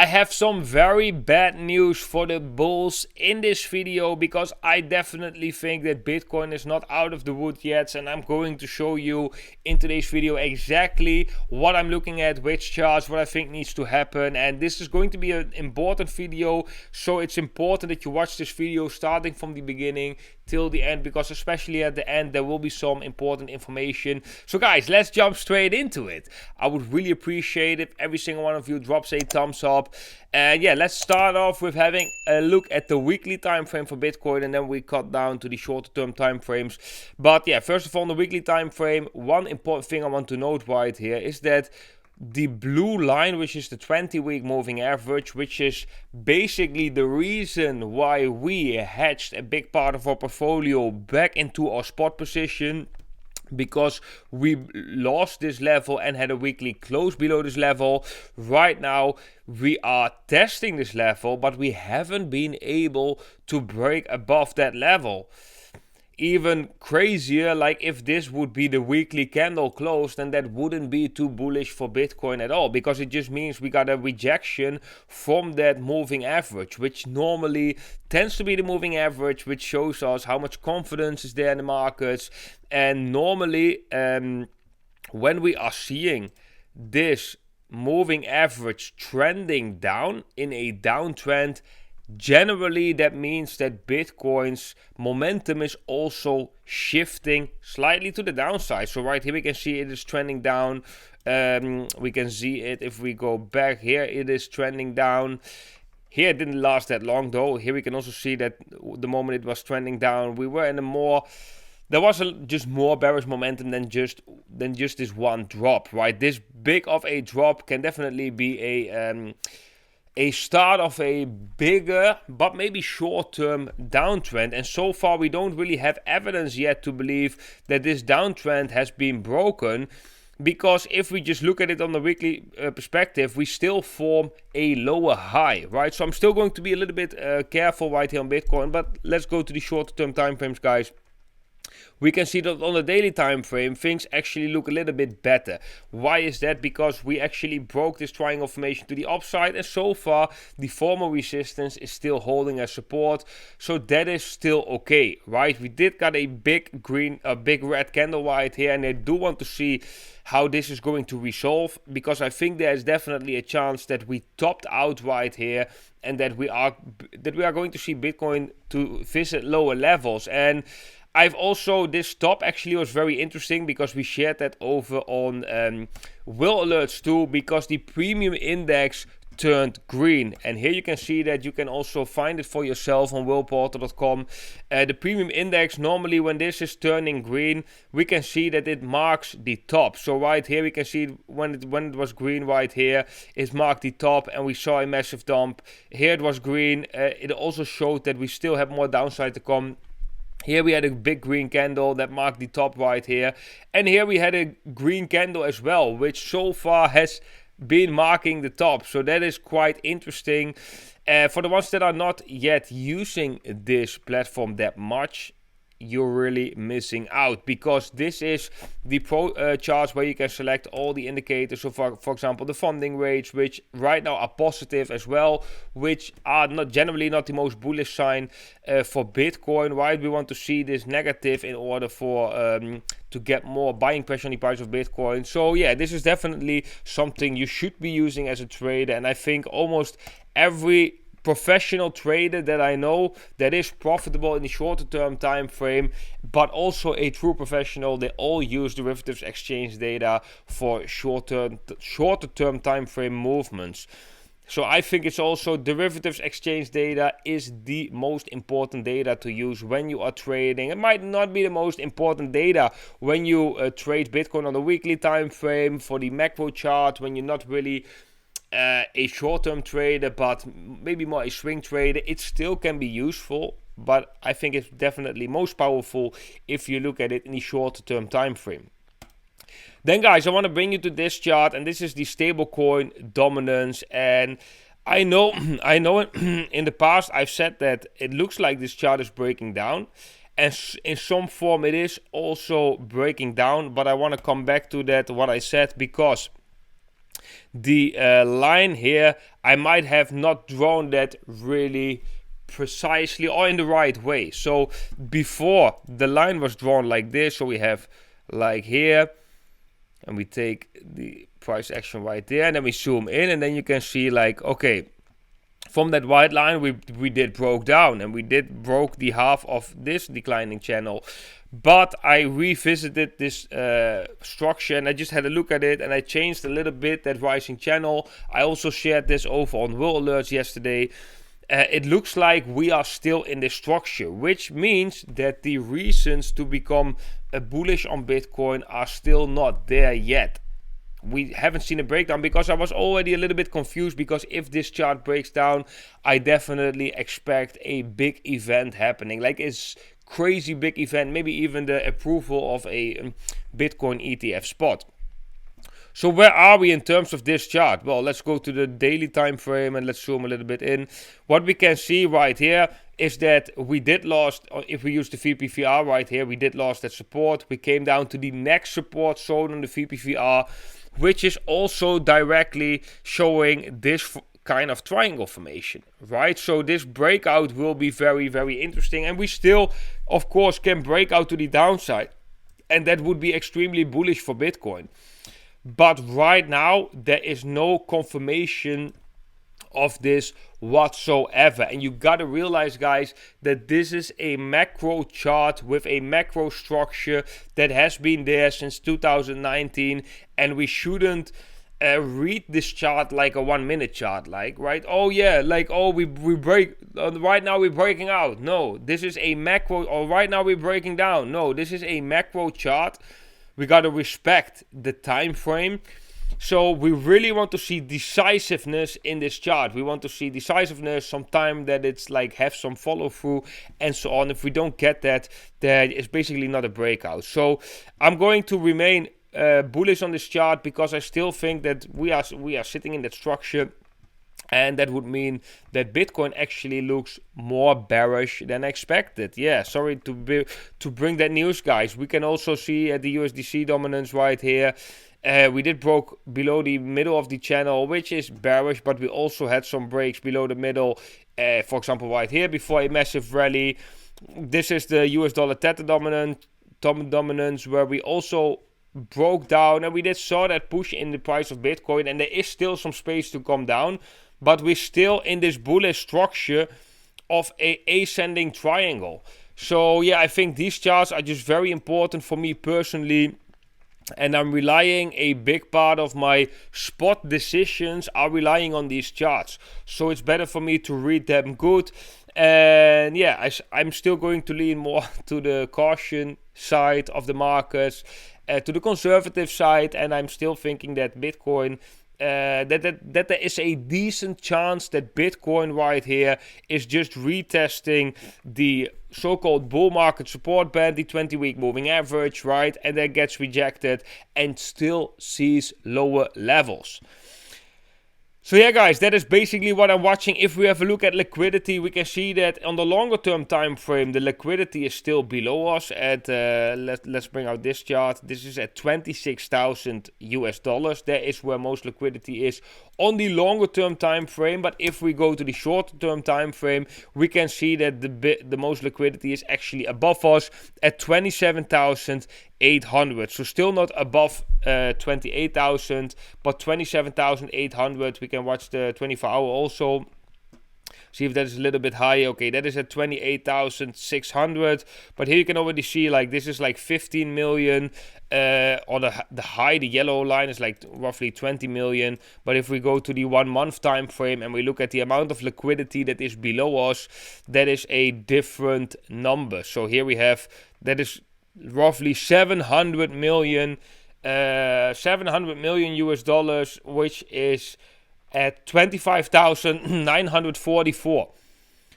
I have some very bad news for the bulls in this video, because I definitely think that Bitcoin is not out of the wood yet, and I'm going to show you in today's video exactly what I'm looking at, which charts, what I think needs to happen. And this is going to be an important video, so it's important that you watch this video starting from the beginning till the end, because especially at the end there will be some important information. So guys, let's jump straight into it. I would really appreciate if every single one of you drops a thumbs up. And yeah, let's start off with having a look at the weekly time frame for Bitcoin, and then we cut down to the shorter term time frames. But yeah, first of all, on the weekly time frame, one important thing I want to note right here is that the blue line, which is the 20-week moving average, which is basically the reason why we hedged a big part of our portfolio back into our spot position, because we lost this level and had a weekly close below this level. Right now we are testing this level, but we haven't been able to break above that level. Even crazier, like if this would be the weekly candle close, then that wouldn't be too bullish for Bitcoin at all, because it just means we got a rejection from that moving average, which normally tends to be the moving average, which shows us how much confidence is there in the markets. And normally when we are seeing this moving average trending down in a downtrend, generally that means that Bitcoin's momentum is also shifting slightly to the downside. So right here we can see it is trending down. We can see it if we go back here, it is trending down. Here it didn't last that long though. Here we can also see that the moment it was trending down, we were in a more, there was just more bearish momentum than just this one drop, right? This big of a drop can definitely be a start of a bigger but maybe short-term downtrend. And so far we don't really have evidence yet to believe that this downtrend has been broken, because if we just look at it on the weekly perspective, we still form a lower high, right? So I'm still going to be a little bit careful right here on Bitcoin, but let's go to the short-term time frames, guys. We can see that on the daily time frame things actually look a little bit better. Why is that? Because we actually broke this triangle formation to the upside, and so far the former resistance is still holding as support, so that is still okay, right? We did got a big red candle right here, and I do want to see how this is going to resolve, because I think there is definitely a chance that we topped out right here, and that we are going to see Bitcoin to visit lower levels. And I've also, this top actually was very interesting, because we shared that over on Will Alerts too, because the premium index turned green. And here you can see that you can also find it for yourself on willporter.com. The premium index, normally when this is turning green, we can see that it marks the top. So right here we can see when it was green right here, it marked the top, and we saw a massive dump. Here it was green. It also showed that we still have more downside to come. Here we had a big green candle that marked the top right here. And here we had a green candle as well, which so far has been marking the top. So that is quite interesting. For the ones that are not yet using this platform that much, you're really missing out, because this is the pro charts where you can select all the indicators. So for example, the funding rates, which right now are positive as well, which are not generally not the most bullish sign for Bitcoin, right? We want to see this negative in order for to get more buying pressure on the price of Bitcoin. So yeah, this is definitely something you should be using as a trader, and I think almost every professional trader that I know that is profitable in the shorter term time frame, but also a true professional, they all use derivatives exchange data for shorter term time frame movements. So I think it's also derivatives exchange data is the most important data to use when you are trading. It might not be the most important data when you trade Bitcoin on the weekly time frame for the macro chart, when you're not really a short-term trader, but maybe more a swing trader. It still can be useful, but I think it's definitely most powerful if you look at it in the shorter-term time frame. Then guys, I want to bring you to this chart, and this is the stablecoin dominance. And I know in the past I've said that it looks like this chart is breaking down, and in some form it is also breaking down, but I want to come back to that, what I said, because the line here, I might have not drawn that really precisely or in the right way. So before the line was drawn like this, so we have like here, and we take the price action right there, and then we zoom in, and then you can see like, okay, from that white line we did broke down, and we did broke the half of this declining channel. But I revisited this structure, and I just had a look at it, and I changed a little bit that rising channel. I also shared this over on World Alerts yesterday. It looks like we are still in this structure, which means that the reasons to become bullish on Bitcoin are still not there yet. We haven't seen a breakdown because I was already a little bit confused, because if this chart breaks down, I definitely expect a big event happening. Like it's crazy big event, maybe even the approval of a Bitcoin ETF spot. So where are we in terms of this chart? Well, let's go to the daily time frame and let's zoom a little bit in. What we can see right here is that we did lost, if we use the VPVR right here, we did lost that support. We came down to the next support zone on the VPVR, which is also directly showing this kind of triangle formation, right? So this breakout will be very, very interesting, and we still, of course, can break out to the downside, and that would be extremely bullish for Bitcoin. But right now, there is no confirmation of this whatsoever. And you got to realize, guys, that this is a macro chart with a macro structure that has been there since 2019. And we shouldn't read this chart like a 1 minute chart, like, right? Oh yeah, like, oh, we break, right now we're breaking out. No, this is a macro, or right now we're breaking down. No, this is a macro chart. We got to respect the time frame. So we really want to see decisiveness in this chart. We want to see decisiveness, some time that it's like have some follow through and so on. If we don't get that, then it's basically not a breakout. So I'm going to remain bullish on this chart, because I still think that we are sitting in that structure. And that would mean that Bitcoin actually looks more bearish than expected. Yeah, sorry to bring that news, guys. We can also see at the USDC dominance right here. We did broke below the middle of the channel, which is bearish, but we also had some breaks below the middle. For example, right here before a massive rally. This is the US dollar Theta dominance, where we also broke down, and we did saw that push in the price of Bitcoin, and there is still some space to come down. But we're still in this bullish structure of a ascending triangle. So yeah, I think these charts are just very important for me personally. And I'm relying, a big part of my spot decisions are relying on these charts. So it's better for me to read them good. And yeah, I'm still going to lean more to the caution side of the markets, to the conservative side. And I'm still thinking that Bitcoin, that there is a decent chance that Bitcoin right here is just retesting the so-called bull market support band, the 20-week moving average, right? And then gets rejected and still sees lower levels. So yeah, guys, that is basically what I'm watching. If we have a look at liquidity, we can see that on the longer term time frame, the liquidity is still below us at, let's bring out this chart. This is at 26,000 US dollars. That is where most liquidity is on the longer term time frame. But if we go to the shorter term time frame, we can see that the most liquidity is actually above us at 27,800. So still not above 28,000, but 27,800. We can watch the 24-hour also. See if that is a little bit higher. Okay, that is at 28,600. But here you can already see, like, this is like 15 million. Or the high, the yellow line is like roughly 20 million. But if we go to the 1 month time frame and we look at the amount of liquidity that is below us, that is a different number. So here we have, that is roughly 700 million US dollars, which is at 25,944.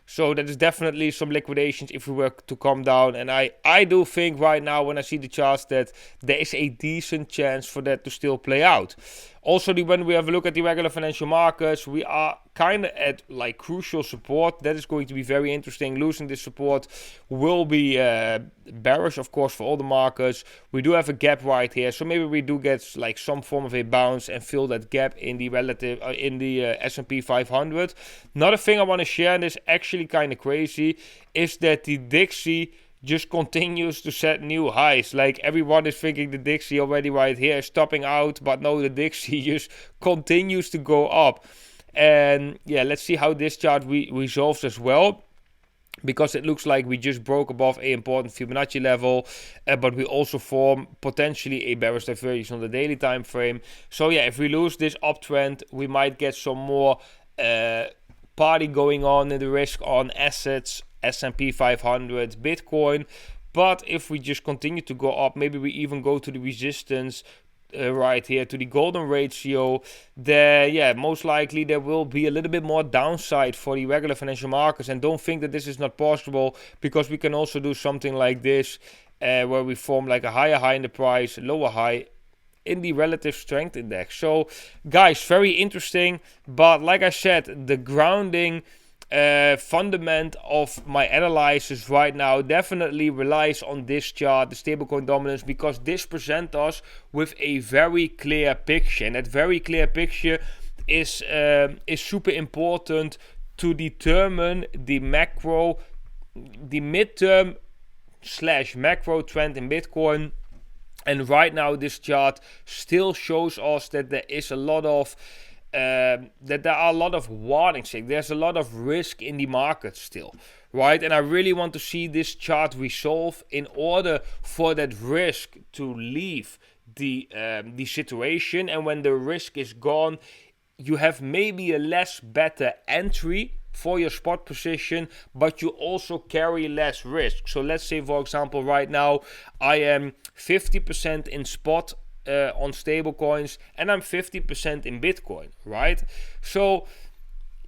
So that is definitely some liquidations if we were to come down. And I do think right now, when I see the charts, that there is a decent chance for that to still play out. Also, when we have a look at the regular financial markets, we are kind of at like crucial support. That is going to be very interesting. Losing this support will be bearish, of course, for all the markets. We do have a gap right here, so maybe we do get like some form of a bounce and fill that gap in the relative in the S&P 500. Another thing I want to share, and is actually kind of crazy, is that the Dixie just continues to set new highs. Like, everyone is thinking the Dixie already right here is topping out, but no, the Dixie just continues to go up. And yeah, let's see how this chart resolves as well, because it looks like we just broke above a important Fibonacci level, but we also form potentially a bearish divergence on the daily time frame. So yeah, if we lose this uptrend, we might get some more party going on in the risk on assets, S&P 500, Bitcoin. But if we just continue to go up, maybe we even go to the resistance right here, to the golden ratio, there, yeah, most likely there will be a little bit more downside for the regular financial markets. And don't think that this is not possible, because we can also do something like this, where we form like a higher high in the price, lower high in the relative strength index. So guys, very interesting. But like I said, the grounding fundament of my analysis right now definitely relies on this chart, the stablecoin dominance, because this presents us with a very clear picture, and that very clear picture is super important to determine the midterm / macro trend in Bitcoin. And right now this chart still shows us that there is a lot of that there are a lot of warning signals. There's a lot of risk in the market still, right? And I really want to see this chart resolve in order for that risk to leave the situation. And when the risk is gone, you have maybe a less better entry for your spot position, but you also carry less risk. So let's say, for example, right now I am 50% in spot on stablecoins, and I'm 50% in Bitcoin, right? So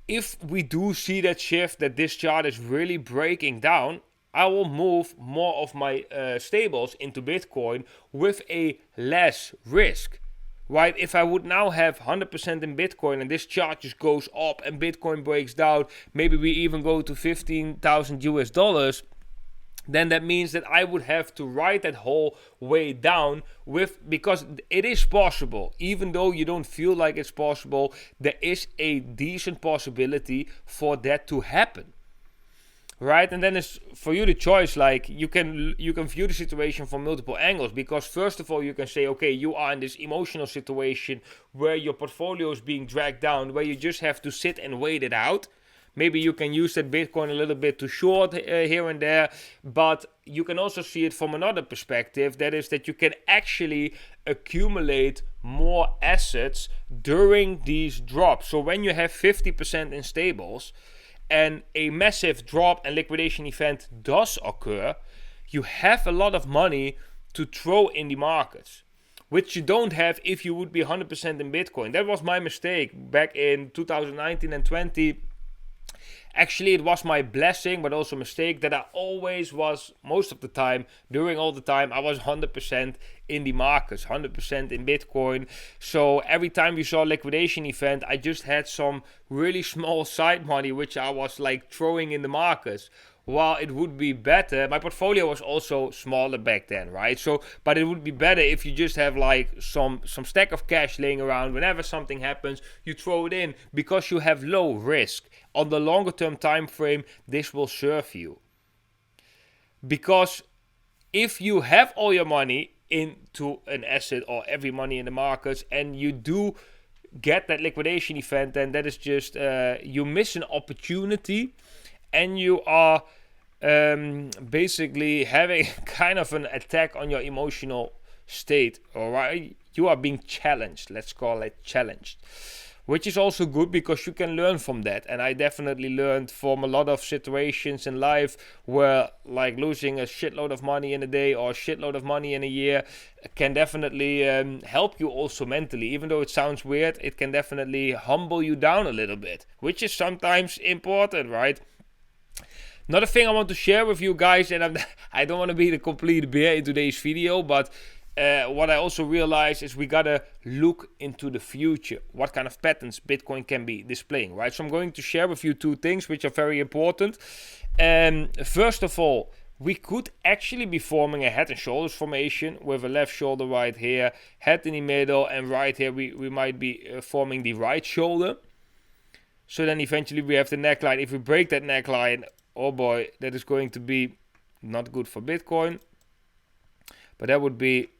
if we do see that shift, that this chart is really breaking down, I will move more of my stables into Bitcoin with a less risk, right? If I would now have 100% in Bitcoin and this chart just goes up and Bitcoin breaks down, maybe we even go to $15,000 US, then that means that I would have to ride that whole way down because it is possible. Even though you don't feel like it's possible, there is a decent possibility for that to happen, right? And then it's for you the choice. Like, you can view the situation from multiple angles, because first of all, you can say, okay, you are in this emotional situation where your portfolio is being dragged down, where you just have to sit and wait it out. Maybe you can use that Bitcoin a little bit to short here and there, but you can also see it from another perspective. That is that you can actually accumulate more assets during these drops. So when you have 50% in stables and a massive drop and liquidation event does occur, you have a lot of money to throw in the markets, which you don't have if you would be 100% in Bitcoin. That was my mistake back in 2019 and 20. Actually, it was my blessing, but also mistake, that I always was, most of the time, during all the time, I was 100% in the markets, 100% in Bitcoin. So every time we saw a liquidation event, I just had some really small side money, which I was like throwing in the markets. While it would be better, my portfolio was also smaller back then, right? So, but it would be better if you just have like some stack of cash laying around. Whenever something happens, you throw it in, because you have low risk. On the longer term time frame, this will serve you. Because if you have all your money into an asset, or every money in the markets, and you do get that liquidation event, then that is just, you miss an opportunity, and you are basically having kind of an attack on your emotional state, alright? You are being challenged, let's call it challenged, which is also good because you can learn from that. And I definitely learned from a lot of situations in life where, like, losing a shitload of money in a day or a shitload of money in a year can definitely help you also mentally. Even though it sounds weird, it can definitely humble you down a little bit, which is sometimes important, right? Another thing I want to share with you guys, and I don't want to be the complete bear in today's video, but what I also realized is we gotta look into the future, what kind of patterns Bitcoin can be displaying, right? So I'm going to share with you two things which are very important. First of all, we could actually be forming a head and shoulders formation with a left shoulder right here, head in the middle, and right here we might be forming the right shoulder. So then eventually we have the neckline. If we break that neckline, oh boy, that is going to be not good for Bitcoin. But that would be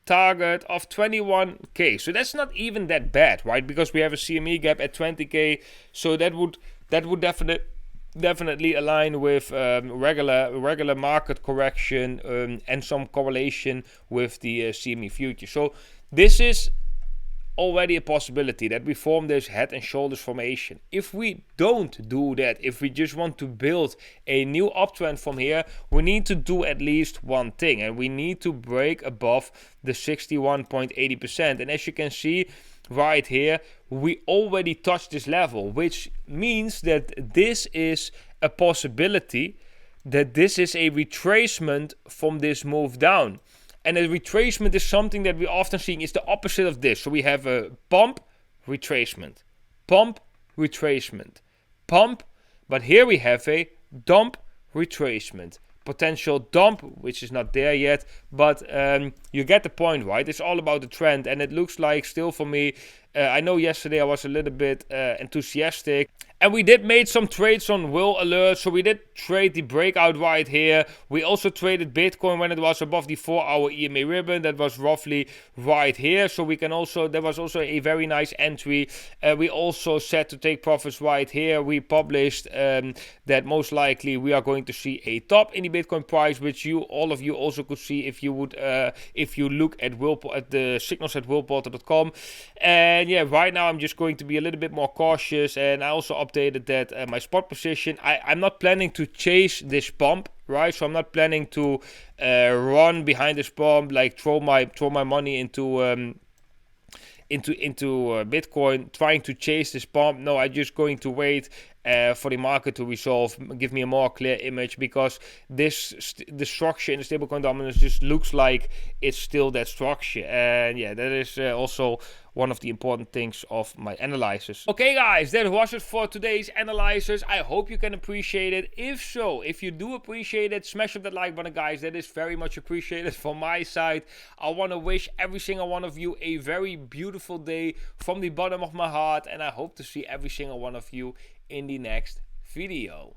target of 21k. So that's not even that bad, right? Because we have a CME gap at 20k. So that would definitely align with regular market correction and some correlation with the CME future. So this is already a possibility that we form this head and shoulders formation. If we don't do that, if we just want to build a new uptrend from here, we need to do at least one thing, and we need to break above the 61.80%. And as you can see right here, we already touched this level, which means that this is a possibility that this is a retracement from this move down. And a retracement is something that we often see is the opposite of this. So we have a pump, retracement, pump, retracement, pump. But here we have a dump, retracement, potential dump, which is not there yet. But you get the point, right? It's all about the trend. And it looks like still for me, I know yesterday I was a little bit enthusiastic. And we did make some trades on will alert. So we did trade the breakout right here. We also traded Bitcoin when it was above the 4-hour EMA ribbon. That was roughly right here. So we can also, there was also a very nice entry. We also set to take profits right here. We published that most likely we are going to see a top in the Bitcoin price, which all of you also could see if you would, if you look at the signals at willporter.com. And yeah, right now I'm just going to be a little bit more cautious, and I also updated that my spot position. I'm not planning to chase this pump, right? So I'm not planning to run behind this pump, like throw my money into Bitcoin, trying to chase this pump. No, I'm just going to wait for the market to resolve, give me a more clear image, because the structure in the stablecoin dominance just looks like it's still that structure. And yeah, that is also one of the important things of my analysis. Okay guys, that was it for today's analysis. I hope you can appreciate it. If so, if you do appreciate it, smash up that like button guys. That is very much appreciated from my side. I want to wish every single one of you a very beautiful day from the bottom of my heart, and I hope to see every single one of you in the next video.